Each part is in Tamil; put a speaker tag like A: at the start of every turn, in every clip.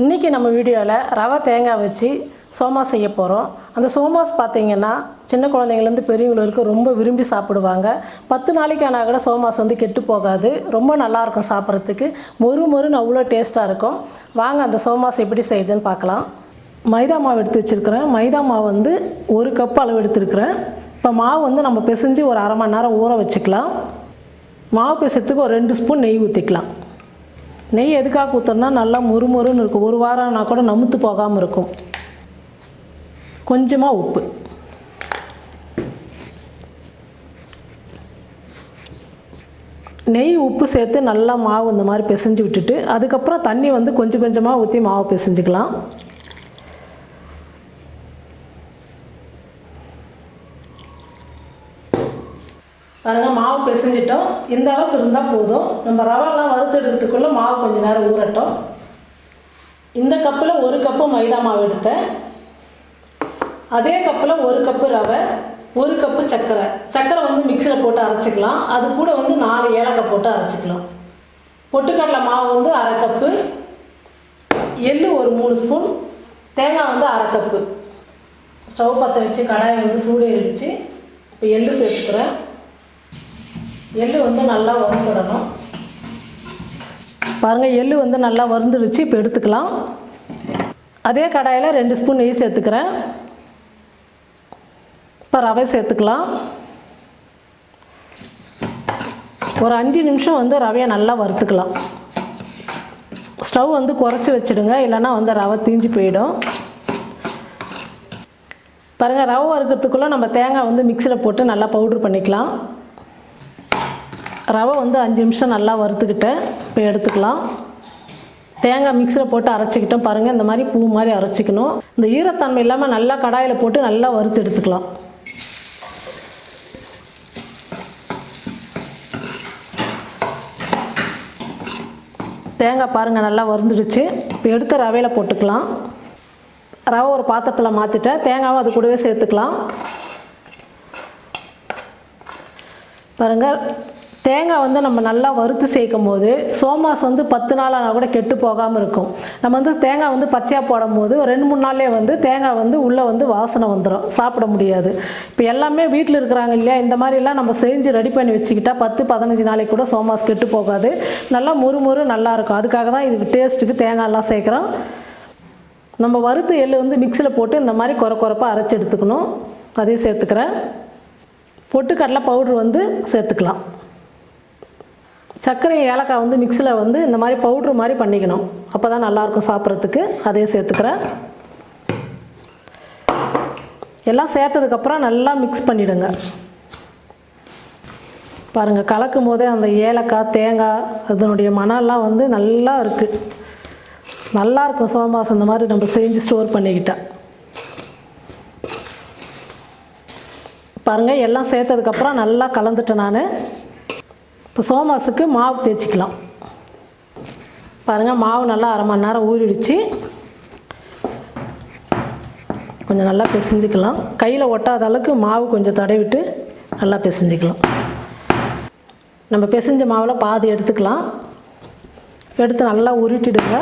A: இன்றைக்கி நம்ம வீடியோவில் ரவை தேங்காய் வச்சு சோமாஸ் செய்ய போகிறோம். அந்த சோமாஸ் பார்த்திங்கன்னா சின்ன குழந்தைங்கள்லேருந்து பெரியவங்களுக்கு ரொம்ப விரும்பி சாப்பிடுவாங்க. 10 நாளைக்கு ஆனால் கூட சோமாஸ் கெட்டு போகாது. ரொம்ப நல்லாயிருக்கும் சாப்பிட்றதுக்கு. மொறுன்னு அவ்வளோ டேஸ்ட்டாக இருக்கும். வாங்க அந்த சோமாஸ் எப்படி செய்யுதுன்னு பார்க்கலாம். மைதா மாவு எடுத்து வச்சுருக்கிறேன். மைதா மாவு 1 கப் அளவு எடுத்துருக்கிறேன். இப்போ மாவு நம்ம பிசைஞ்சு ஒரு அரை மணி நேரம் ஊற வச்சுக்கலாம். மாவு பிசைறதுக்கு ஒரு 2 ஸ்பூன் நெய் ஊற்றிக்கலாம். நெய் எதுக்காக ஊற்றுறனா நல்லா மொறுன்னு இருக்கும். ஒரு வாரம்னா கூட நமுத்து போகாமல் இருக்கும். கொஞ்சமாக உப்பு, நெய் உப்பு சேர்த்து நல்லா மாவு இந்த மாதிரி பிசைஞ்சு விட்டுட்டு அதுக்கப்புறம் தண்ணி கொஞ்சம் கொஞ்சமாக ஊற்றி மாவு பிசைஞ்சிக்கலாம். பாருங்கள், மாவு பிசைஞ்சிட்டோம். இந்த அளவுக்கு இருந்தால் போதும். நம்ம ரவெல்லாம் வறுத்தெடுக்கிறதுக்குள்ளே மாவு கொஞ்சம் நேரம் ஊறட்டும். இந்த கப்பில் 1 கப்பு மைதா மாவு எடுத்தேன். அதே கப்பில் 1 கப்பு ரவை, 1 கப்பு சர்க்கரை மிக்சியில் போட்டு அரைச்சிக்கலாம். அது கூட 4 ஏலக்காய் போட்டு அரைச்சிக்கலாம். பொட்டுக்கடலை மாவு அரை கப்பு, எள்ளு ஒரு 3 ஸ்பூன், தேங்காய் அரை கப்பு. ஸ்டவ் பற்ற வச்சு கடாயை சூடு ஏறிடுச்சு. இப்போ எள்ளு சேர்த்துக்கிறேன். எள்ளு நல்லா வறுந்துடணும். பாருங்கள், எள்ளு நல்லா வறுந்துடுச்சு. இப்போ எடுத்துக்கலாம். அதே கடாயில் 2 ஸ்பூன் நெய் சேர்த்துக்கிறேன். இப்போ ரவை சேர்த்துக்கலாம். ஒரு 5 நிமிஷம் ரவையை நல்லா வறுத்துக்கலாம். ஸ்டவ் குறைச்சி வச்சுடுங்க, இல்லைன்னா ரவை தீஞ்சு போயிடும். பாருங்கள், ரவை வறுக்கிறதுக்குள்ளே நம்ம தேங்காய் மிக்சியில் போட்டு நல்லா பவுட்ரு பண்ணிக்கலாம். ரவை 5 நிமிஷம் நல்லா வறுத்துக்கிட்டேன். இப்போ எடுத்துக்கலாம். தேங்காய் மிக்சியில் போட்டு அரைச்சிக்கிட்டோம். பாருங்கள், இந்த மாதிரி பூ மாதிரி அரைச்சிக்கணும். இந்த ஈரத்தன்மை இல்லாமல் நல்லா கடாயில் போட்டு நல்லா வறுத்து எடுத்துக்கலாம். தேங்காய் பாருங்கள் நல்லா வறுந்துடுச்சு. இப்போ எடுத்து ரவையில் போட்டுக்கலாம். ரவை ஒரு பாத்திரத்தில் மாற்றிட்டேன். தேங்காவும் அது கூடவே சேர்த்துக்கலாம். பாருங்கள், தேங்காய் நம்ம நல்லா வறுத்து சேர்க்கும் போது சோமாஸ் 10 நாள் ஆனால் கூட கெட்டு போகாமல் இருக்கும். நம்ம தேங்காய் பச்சையாக போடும் போது ஒரு 2-3 நாள்லேயே தேங்காய் உள்ளே வாசனை வந்துடும், சாப்பிட முடியாது. இப்போ எல்லாமே வீட்டில் இருக்கிறாங்க இல்லையா, இந்த மாதிரிலாம் நம்ம செஞ்சு ரெடி பண்ணி வச்சுக்கிட்டா 10-15 நாளைக்கு கூட சோமாஸ் கெட்டு போகாது. நல்லா மொறு நல்லாயிருக்கும். அதுக்காக தான் இதுக்கு டேஸ்ட்டுக்கு தேங்காயெல்லாம் சேர்க்குறோம். நம்ம வறுத்து எள்ளு மிக்சியில் போட்டு இந்த மாதிரி குறைப்பாக அரைச்சி எடுத்துக்கணும். அதையும் சேர்த்துக்கிறேன். பொட்டுக்கடலை பவுட்ரு சேர்த்துக்கலாம். சர்க்கரை ஏலக்காய் மிக்சியில் இந்த மாதிரி பவுட்ரு மாதிரி பண்ணிக்கணும். அப்போ தான் நல்லாயிருக்கும் சாப்பிட்றதுக்கு. அதையும் சேர்த்துக்கிறேன். எல்லாம் சேர்த்ததுக்கப்புறம் நல்லா மிக்ஸ் பண்ணிவிடுங்க. பாருங்கள், கலக்கும் போதே அந்த ஏலக்காய் தேங்காய் அதனுடைய மணம்லாம் நல்லா இருக்குது. நல்லாயிருக்கும் சோமாஸ் இந்த மாதிரி நம்ம செஞ்சு ஸ்டோர் பண்ணிக்கிட்டா. பாருங்கள், எல்லாம் சேர்த்ததுக்கப்புறம் நல்லா கலந்துட்டேன் நான். இப்போ சோமாஸுக்கு மாவு தேய்ச்சிக்கலாம். பாருங்கள், மாவு நல்லா அரை மணி நேரம் ஊறிடுச்சு. கொஞ்சம் நல்லா பிசைஞ்சிக்கலாம். கையில் ஒட்டாத அளவுக்கு மாவு கொஞ்சம் தடவிட்டு நல்லா பிசைஞ்சிக்கலாம். நம்ம பிசைஞ்ச மாவில் பாதி எடுத்துக்கலாம். எடுத்து நல்லா உருட்டிடுங்க.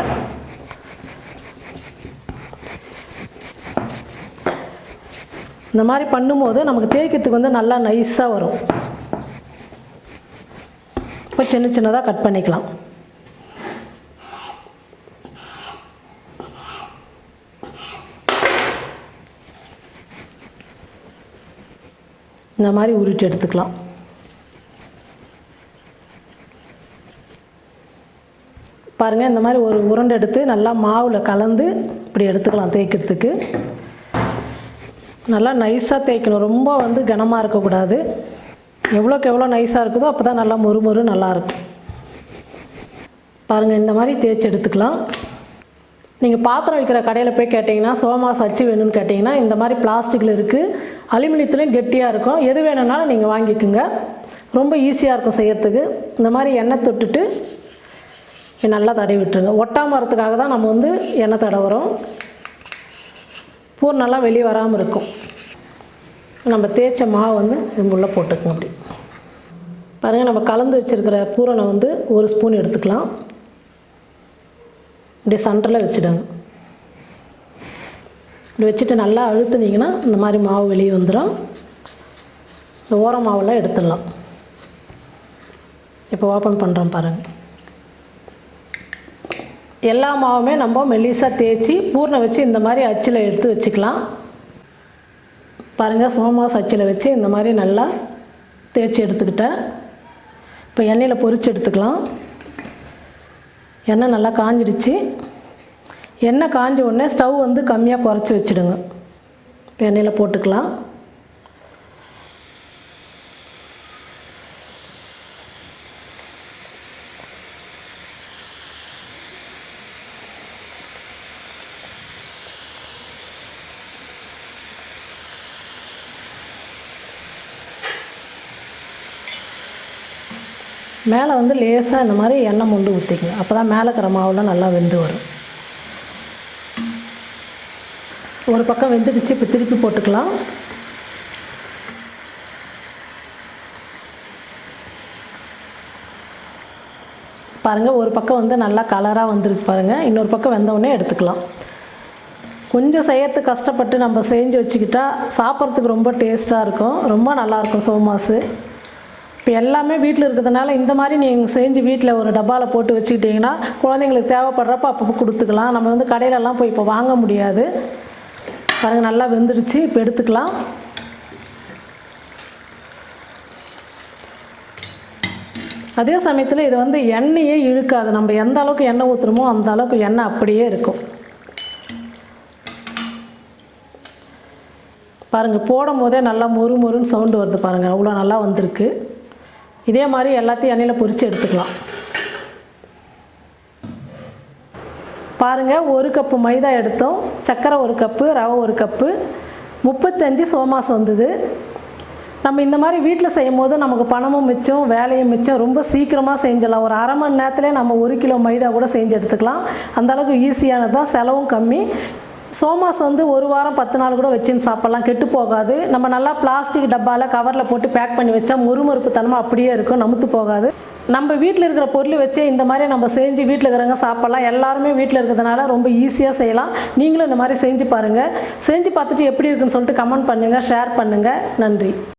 A: இந்த மாதிரி பண்ணும்போது நமக்கு தேய்க்கிறதுக்கு நல்லா நைஸாக வரும். இப்போ சின்னதாக கட் பண்ணிக்கலாம். இந்த மாதிரி உருட்டி எடுத்துக்கலாம். பாருங்கள், இந்த மாதிரி ஒரு உருண்டை எடுத்து நல்லா மாவில் கலந்து இப்படி எடுத்துக்கலாம். தேய்க்கிறதுக்கு நல்லா நைஸாக தேய்க்கணும். ரொம்ப கனமாக இருக்கக்கூடாது. எவ்வளோக்கு எவ்வளோ நைஸாக இருக்குதோ அப்போ தான் நல்லா மொறு நல்லாயிருக்கும். பாருங்கள், இந்த மாதிரி தேய்ச்சி எடுத்துக்கலாம். நீங்கள் பாத்திரம் வைக்கிற கடையில் போய் கேட்டிங்கன்னா சோமாஸ் அச்சு வேணும்னு கேட்டிங்கன்னா இந்த மாதிரி பிளாஸ்டிக்கில் இருக்குது. அலுமினியத்துலேயும் கெட்டியாக இருக்கும். எது வேணும்னாலும் நீங்கள் வாங்கிக்கோங்க. ரொம்ப ஈஸியாக இருக்கும் செய்யறதுக்கு. இந்த மாதிரி எண்ணெய் தொட்டுட்டு நல்லா தடவி விட்டுருங்க. ஒட்டாமல் வரத்துக்காக தான் நம்ம எண்ணெய் தடவுறோம். பூர் நல்லா வெளியே வராமல் இருக்கும். நம்ம தேய்ச்ச மாவு இது உள்ளே போட்டுக்கோங்க. அப்படி பாருங்கள், நம்ம கலந்து வச்சுருக்கிற பூரணை 1 ஸ்பூன் எடுத்துக்கலாம். இப்படி சென்டரில் வச்சுடுங்க. இப்படி வச்சுட்டு நல்லா அழுத்துனீங்கன்னா இந்த மாதிரி மாவு வெளியே வந்துடும். இந்த ஓர மாவெல்லாம் எடுத்துடலாம். இப்போ ஓப்பன் பண்ணுறோம் பாருங்கள். எல்லா மாவுமே நம்ம மெல்லிசாக தேய்ச்சி பூர்ணம் வச்சு இந்த மாதிரி அச்சில் எடுத்து வச்சுக்கலாம். பாருங்கள், சோமாஸ் அச்சில் வச்சு இந்த மாதிரி நல்லா தேய்ச்சி எடுத்துக்கிட்டேன். இப்போ எண்ணெயில் பொரித்து எடுத்துக்கலாம். எண்ணெய் நல்லா காஞ்சிடுச்சு. எண்ணெய் காஞ்ச உடனே ஸ்டவ் வந்து கம்மியாக குறைச்சி வச்சுடுங்க. இப்போ எண்ணெயில் போட்டுக்கலாம். மேலே வந்து லேசாக இந்த மாதிரி எண்ணெய் முண்டு ஊற்றிக்குங்க. அப்போ தான் மேலே இருக்கிற மாவுலாம் நல்லா வெந்து வரும். ஒரு பக்கம் வெந்துடுச்சு. இப்போ திருப்பி போட்டுக்கலாம். பாருங்கள், ஒரு பக்கம் வந்து நல்லா கலராக வந்துருக்கு பாருங்கள். இன்னொரு பக்கம் வெந்தவுடனே எடுத்துக்கலாம். கொஞ்சம் செய்யறதுக்கு கஷ்டப்பட்டு நம்ம செஞ்சு வச்சுக்கிட்டா சாப்பிட்றதுக்கு ரொம்ப டேஸ்ட்டாக இருக்கும். ரொம்ப நல்லாயிருக்கும் சோமாஸு. இப்போ எல்லாமே வீட்டில் இருக்கிறதுனால இந்த மாதிரி நீங்கள் செஞ்சு வீட்டில் ஒரு டப்பாவில் போட்டு வச்சுக்கிட்டிங்கன்னா குழந்தைங்களுக்கு தேவைப்படுறப்ப அப்பப்போ கொடுத்துக்கலாம். நம்ம வந்து கடையிலலாம் போய் இப்போ வாங்க முடியாது. பாருங்கள், நல்லா வெந்துடுச்சு. இப்போ எடுத்துக்கலாம். அதே சமயத்தில் இது வந்து எண்ணெயே இழுக்காது. நம்ம எந்த அளவுக்கு எண்ணெய் ஊற்றுறோமோ அந்த அளவுக்கு எண்ணெய் அப்படியே இருக்கும். பாருங்கள், போடும் போதே நல்லா மொறு மொறுன்னு சவுண்டு வருது பாருங்கள். அவ்வளோ நல்லா வந்திருக்கு. இதே மாதிரி எல்லாத்தையும் எண்ணெயில் பொரித்து எடுத்துக்கலாம். பாருங்கள், 1 கப்பு மைதா எடுத்தோம், சர்க்கரை 1 கப்பு, ரவை 1 கப்பு, 35 சோமாஸ் வந்தது. நம்ம இந்த மாதிரி வீட்டில் செய்யும் போது நமக்கு பணமும் மிச்சம், வேலையும் மிச்சம். ரொம்ப சீக்கிரமாக செஞ்சிடலாம். ஒரு அரை மணி நேரத்துலேயே நம்ம 1 கிலோ மைதா கூட செஞ்சு எடுத்துக்கலாம். அந்தளவுக்கு ஈஸியானது தான், செலவும் கம்மி. சோமாஸ் வந்து 1 வாரம் 10 நாள் கூட வச்சுன்னு சாப்பிட்லாம், கெட்டு போகாது. நம்ம நல்லா பிளாஸ்டிக் டப்பாவில் கவரில் போட்டு பேக் பண்ணி வச்சா முறுமுறுப்பு தன்மை அப்படியே இருக்கும், நமுத்து போகாது. நம்ம வீட்டில் இருக்கிற பொருள் வச்சு இந்த மாதிரி நம்ம செஞ்சு வீட்டில் இருக்கிறவங்க சாப்பிட்லாம். எல்லாருமே வீட்டில் இருக்கிறதுனால ரொம்ப ஈஸியாக செய்யலாம். நீங்களும் இந்த மாதிரி செஞ்சு பாருங்கள். செஞ்சு பார்த்துட்டு எப்படி இருக்குன்னு சொல்லிட்டு கமெண்ட் பண்ணுங்கள், ஷேர் பண்ணுங்கள். நன்றி.